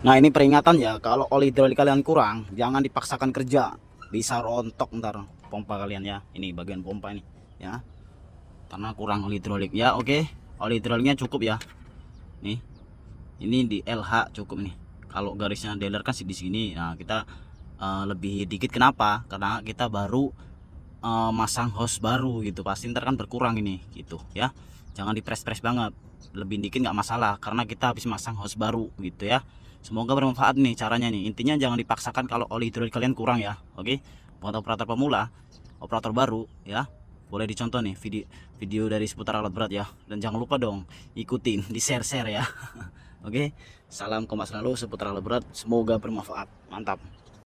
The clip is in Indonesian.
Nah ini peringatan ya, kalau oli hidrolik kalian kurang jangan dipaksakan kerja, bisa rontok ntar pompa kalian ya. Ini bagian pompa ini ya, karena kurang oli hidrolik ya. Oke, oli hidroliknya cukup ya. Nih ini di LH cukup nih. Kalau garisnya dealer kan di sini. Nah kita lebih dikit, kenapa? Karena kita baru masang hose baru gitu, pasti ntar kan berkurang ini gitu ya. Jangan dipres-pres banget, lebih dikit nggak masalah karena kita habis masang hose baru gitu ya. Semoga bermanfaat nih caranya nih. Intinya jangan dipaksakan kalau oli hidrolik kalian kurang ya. Oke, buat operator pemula, operator baru ya, boleh dicontoh nih video dari seputar alat berat ya. Dan jangan lupa dong ikutin, di share-share ya. Oke, salam kompak selalu seputar alat berat, semoga bermanfaat. Mantap.